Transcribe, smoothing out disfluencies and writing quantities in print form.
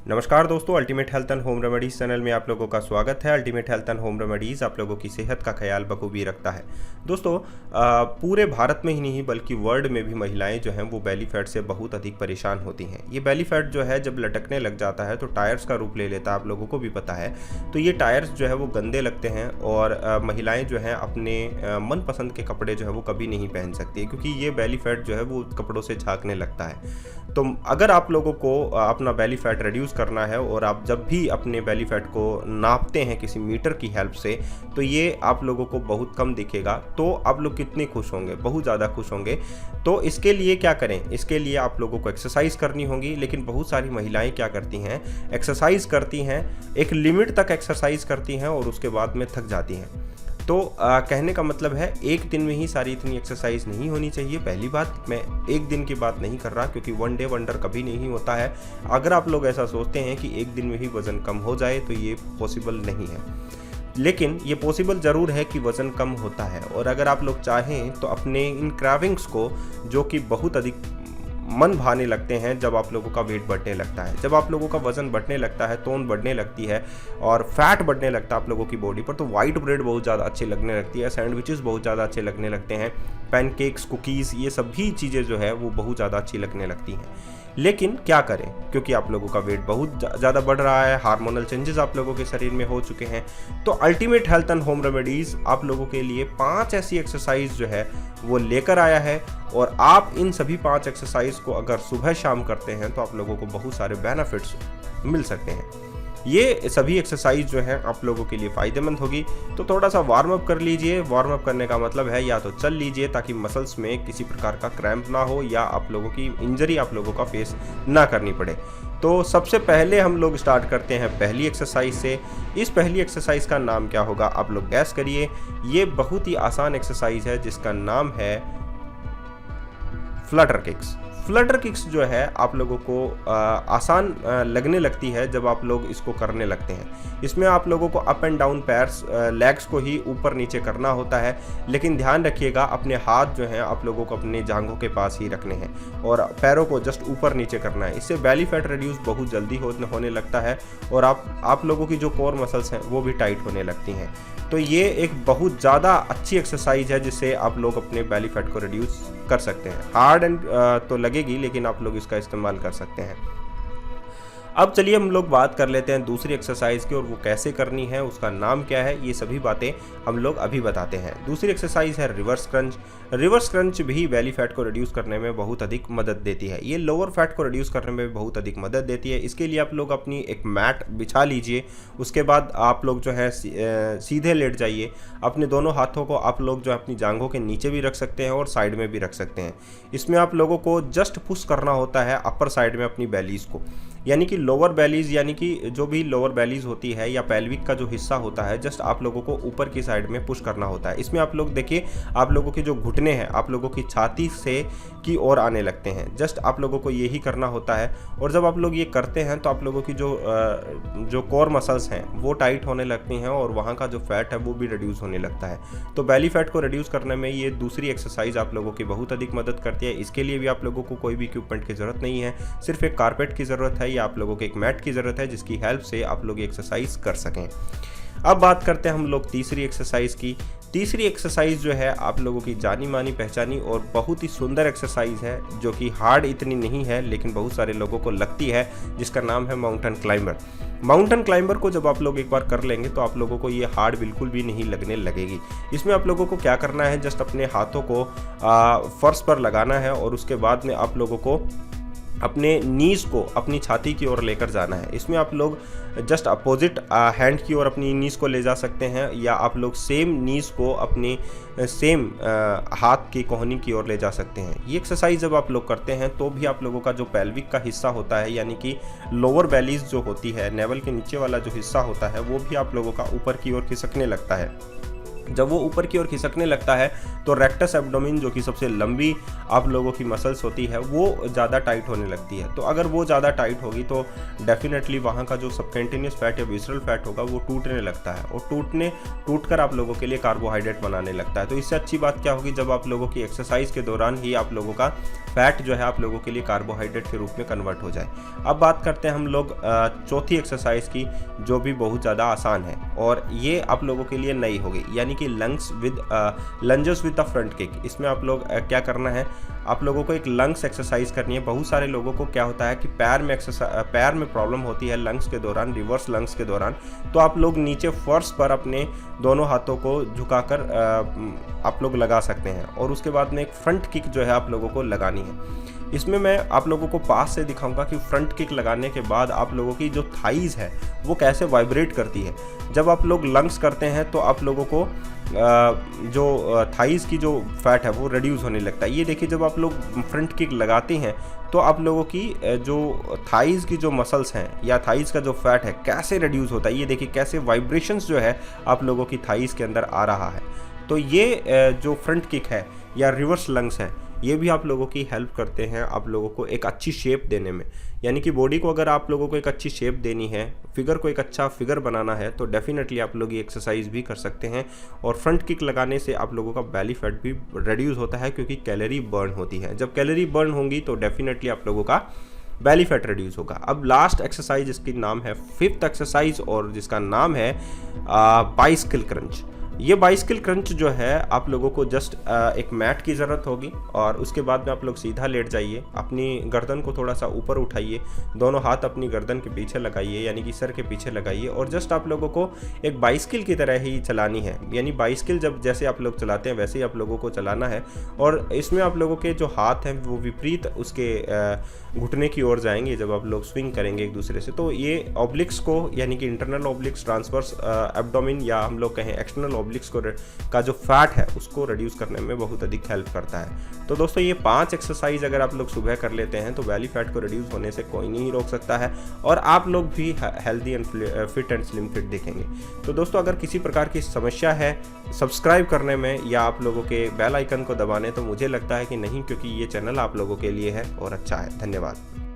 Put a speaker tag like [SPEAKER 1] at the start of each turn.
[SPEAKER 1] नमस्कार दोस्तों, ultimate health and home remedies channel में आप लोगों का स्वागत है। Ultimate health and home remedies आप लोगों की सेहत का ख्याल बखूबी रखता है। दोस्तों, पूरे भारत में ही नहीं बल्कि वर्ल्ड में भी महिलाएं जो हैं वो बेली फैट से बहुत अधिक परेशान होती हैं। ये बेली फैट जो है जब लटकने लग जाता है तो टायर्स का रूप ले लेता है, आप लोगों को भी पता है। तो ये टायर्स जो है वो गंदे लगते हैं और महिलाएँ जो हैं अपने मनपसंद के कपड़े जो है वो कभी नहीं पहन सकती, क्योंकि ये बेली फैट जो है वो कपड़ों से झाँकने लगता है। तो अगर आप लोगों को अपना बेली फैट रिड्यूस करना है और आप जब भी अपने बेली फैट को नापते हैं किसी मीटर की हेल्प से, तो ये आप लोगों को बहुत कम दिखेगा। तो आप लोग कितने खुश होंगे, बहुत ज़्यादा खुश होंगे। तो इसके लिए क्या करें, इसके लिए आप लोगों को एक्सरसाइज करनी होगी। लेकिन बहुत सारी महिलाएं क्या करती हैं, एक्सरसाइज करती हैं, एक लिमिट तक एक्सरसाइज करती हैं और उसके बाद में थक जाती हैं। तो कहने का मतलब है एक दिन में ही सारी इतनी एक्सरसाइज नहीं होनी चाहिए। पहली बात, मैं एक दिन की बात नहीं कर रहा, क्योंकि वन डे वंडर कभी नहीं होता है। अगर आप लोग ऐसा सोचते हैं कि एक दिन में ही वज़न कम हो जाए तो ये पॉसिबल नहीं है। लेकिन ये पॉसिबल ज़रूर है कि वज़न कम होता है। और अगर आप लोग चाहें तो अपने इन क्राविंग्स को, जो कि बहुत अधिक मन भाने लगते हैं जब आप लोगों का वेट बढ़ने लगता है, जब आप लोगों का वजन बढ़ने लगता है, तोन बढ़ने लगती है और फैट बढ़ने लगता है आप लोगों की बॉडी पर, तो वाइट ब्रेड बहुत ज़्यादा अच्छी लगने लगती है, सैंडविचेस बहुत ज़्यादा अच्छे लगने लगते हैं, पैनकेक्स, कुकीज़, ये सभी चीज़ें जो है वो बहुत ज़्यादा अच्छी लगने लगती हैं। लेकिन क्या करें, क्योंकि आप लोगों का वेट बहुत ज़्यादा बढ़ रहा है, हार्मोनल चेंजेस आप लोगों के शरीर में हो चुके हैं। तो ultimate health and home remedies आप लोगों के लिए 5 ऐसी एक्सरसाइज जो है वो लेकर आया है। और आप इन सभी 5 एक्सरसाइज को अगर सुबह शाम करते हैं तो आप लोगों को बहुत सारे बेनिफिट्स मिल सकते हैं। ये सभी एक्सरसाइज जो है आप लोगों के लिए फ़ायदेमंद होगी। तो थोड़ा सा वार्म अप कर लीजिए। वार्म अप करने का मतलब है या तो चल लीजिए ताकि मसल्स में किसी प्रकार का क्रैम्प ना हो, या आप लोगों की इंजरी आप लोगों का फेस ना करनी पड़े। तो सबसे पहले हम लोग स्टार्ट करते हैं पहली एक्सरसाइज से। इस पहली एक्सरसाइज का नाम क्या होगा, आप लोग गैस करिए। ये बहुत ही आसान एक्सरसाइज है जिसका नाम है फ्लटर किक्स। फ्लटर किक्स जो है आप लोगों को आसान लगने लगती है जब आप लोग इसको करने लगते हैं। इसमें आप लोगों को up and down pairs, legs को ही ऊपर नीचे करना होता है। लेकिन ध्यान रखिएगा, अपने हाथ जो हैं आप लोगों को अपने जांघों के पास ही रखने हैं और पैरों को जस्ट ऊपर नीचे करना है। इससे बेली फैट रिड्यूस बहुत जल्दी होने लगता है और आप लोगों की जो कोर मसल्स हैं वो भी टाइट होने लगती हैं। तो ये एक बहुत ज़्यादा अच्छी एक्सरसाइज है जिससे आप लोग अपने बेली फैट को रिड्यूस कर सकते हैं। हार्ड एंड तो लगेगी, लेकिन आप लोग इसका इस्तेमाल कर सकते हैं। अब चलिए हम लोग बात कर लेते हैं दूसरी एक्सरसाइज की, और वो कैसे करनी है, उसका नाम क्या है, ये सभी बातें हम लोग अभी बताते हैं। दूसरी एक्सरसाइज है रिवर्स क्रंच। रिवर्स क्रंच भी बेली फैट को रिड्यूस करने में बहुत अधिक मदद देती है। ये लोअर फैट को रिड्यूस करने में बहुत अधिक मदद देती है। इसके लिए आप लोग अपनी एक मैट बिछा लीजिए। उसके बाद आप लोग जो है सीधे लेट जाइए। अपने दोनों हाथों को आप लोग जो है अपनी जांघों के नीचे भी रख सकते हैं और साइड में भी रख सकते हैं। इसमें आप लोगों को जस्ट पुश करना होता है अपर साइड में अपनी बेलीज को, यानी कि लोअर बेलीज, यानी कि जो भी लोअर बेलीज होती है या पेल्विक का जो हिस्सा होता है, जस्ट आप लोगों को ऊपर की साइड में पुश करना होता है। इसमें आप लोग देखिए, आप लोगों के जो घुटने हैं आप लोगों की छाती से की ओर आने लगते हैं। जस्ट आप लोगों को यही करना होता है। और जब आप लोग ये करते हैं तो आप लोगों की जो कोर मसल्स हैं वो टाइट होने लगती हैं और वहाँ का जो फैट है वो भी रिड्यूस होने लगता है। तो बेली फैट को रिड्यूस करने में ये दूसरी एक्सरसाइज आप लोगों की बहुत अधिक मदद करती है। इसके लिए भी आप लोगों को कोई भी इक्विपमेंट की ज़रूरत नहीं है, सिर्फ एक कारपेट की ज़रूरत है या आप लोगों को एक मैट की ज़रूरत है जिसकी हेल्प से आप लोग एक्सरसाइज कर सकें। अब बात करते हैं हम लोग तीसरी एक्सरसाइज की। तीसरी एक्सरसाइज जो है आप लोगों की जानी मानी पहचानी और बहुत ही सुंदर एक्सरसाइज है, जो कि हार्ड इतनी नहीं है लेकिन बहुत सारे लोगों को लगती है, जिसका नाम है माउंटेन क्लाइंबर। माउंटेन क्लाइंबर को जब आप लोग एक बार कर लेंगे तो आप लोगों को ये हार्ड बिल्कुल भी नहीं लगने लगेगी। इसमें आप लोगों को क्या करना है, जस्ट अपने हाथों को फर्श पर लगाना है और उसके बाद में आप लोगों को अपने नीज को अपनी छाती की ओर लेकर जाना है। इसमें आप लोग जस्ट अपोजिट हैंड की ओर अपनी नीज को ले जा सकते हैं, या आप लोग सेम नीज को अपनी सेम हाथ की कोहनी की ओर ले जा सकते हैं। ये एक्सरसाइज जब आप लोग करते हैं तो भी आप लोगों का जो पेल्विक का हिस्सा होता है, यानी कि लोअर बेलीज जो होती है, नेवल के नीचे वाला जो हिस्सा होता है, वो भी आप लोगों का ऊपर की ओर खिसकने लगता है। जब वो ऊपर की ओर खिसकने लगता है तो रेक्टस एब्डोमेन जो कि सबसे लंबी आप लोगों की मसल्स होती है वो ज़्यादा टाइट होने लगती है। तो अगर वो ज़्यादा टाइट होगी तो डेफिनेटली वहाँ का जो सबकंटिन्यूस फैट या विसरल फैट होगा वो टूटने लगता है और टूटकर आप लोगों के लिए कार्बोहाइड्रेट बनाने लगता है। तो इससे अच्छी बात क्या होगी, जब आप लोगों की एक्सरसाइज के दौरान ही आप लोगों का फैट जो है आप लोगों के लिए कार्बोहाइड्रेट के रूप में कन्वर्ट हो जाए। अब बात करते हैं हम लोग चौथी एक्सरसाइज की, जो भी बहुत ज़्यादा आसान है और ये आप लोगों के लिए नई होगी, यानी कि lunges with the front kick. इसमें आप लोग क्या करना है, आप लोगों को एक लंग्स एक्सरसाइज करनी है। बहुत सारे लोगों को क्या होता है कि पैर में प्रॉब्लम होती है लंग्स के दौरान, रिवर्स लंग्स के दौरान। तो आप लोग नीचे फर्श पर अपने दोनों हाथों को झुकाकर आप लोग लगा सकते हैं और उसके बाद में एक फ्रंट किक जो है आप लोगों को लगानी है। इसमें मैं आप लोगों को पास से दिखाऊंगा कि फ्रंट किक लगाने के बाद आप लोगों की जो थाइज है वो कैसे वाइब्रेट करती है। जब आप लोग लंग्स करते हैं तो आप लोगों को जो थाइज की जो फैट है वो रिड्यूस होने लगता है। ये देखिए, जब आप लोग फ्रंट किक लगाते हैं तो आप लोगों की जो थाइज की जो मसल्स हैं या थाइज का जो फैट है कैसे रिड्यूस होता है। ये देखिए कैसे वाइब्रेशंस जो है आप लोगों की थाइज के अंदर आ रहा है। तो ये जो फ्रंट किक है या रिवर्स लंग्स है ये भी आप लोगों की हेल्प करते हैं आप लोगों को एक अच्छी शेप देने में। यानी कि बॉडी को अगर आप लोगों को एक अच्छी शेप देनी है, फिगर को एक अच्छा फिगर बनाना है, तो डेफिनेटली आप लोग ये एक्सरसाइज भी कर सकते हैं। और फ्रंट किक लगाने से आप लोगों का बेली फैट भी रिड्यूस होता है क्योंकि कैलोरी बर्न होती है। जब कैलोरी बर्न होंगी तो डेफिनेटली आप लोगों का बेली फैट रिड्यूस होगा। अब लास्ट एक्सरसाइज जिसकी नाम है फिफ्थ एक्सरसाइज और जिसका नाम है बाइसिकल क्रंच। ये बाइसिकल क्रंच जो है आप लोगों को जस्ट एक मैट की ज़रूरत होगी और उसके बाद में आप लोग सीधा लेट जाइए, अपनी गर्दन को थोड़ा सा ऊपर उठाइए, दोनों हाथ अपनी गर्दन के पीछे लगाइए यानी कि सर के पीछे लगाइए और जस्ट आप लोगों को एक बाइसिकल की तरह ही चलानी है। यानी बाइसिकल जब जैसे आप लोग चलाते हैं वैसे ही आप लोगों को चलाना है और इसमें आप लोगों के जो हाथ हैं वो विपरीत उसके घुटने की ओर जाएंगे जब आप लोग स्विंग करेंगे एक दूसरे से। तो ये ऑब्लिक्स को यानी कि इंटरनल ऑब्लिक्स, ट्रांसवर्स एब्डोमेन या हम लोग कहें एक्सटर्नल ऑब्लिक्स को का जो फैट है उसको रिड्यूस करने में बहुत अधिक हेल्प करता है। तो दोस्तों ये 5 एक्सरसाइज अगर आप लोग सुबह कर लेते हैं तो बेली फैट को रिड्यूस होने से कोई नहीं रोक सकता है और आप लोग भी healthy and fit and slim fit दिखेंगे। तो दोस्तों अगर किसी प्रकार की समस्या है सब्सक्राइब करने में या आप लोगों के बेल आइकन को दबाने, तो मुझे लगता है कि नहीं, क्योंकि ये चैनल आप लोगों के लिए है और अच्छा है। धन्यवाद।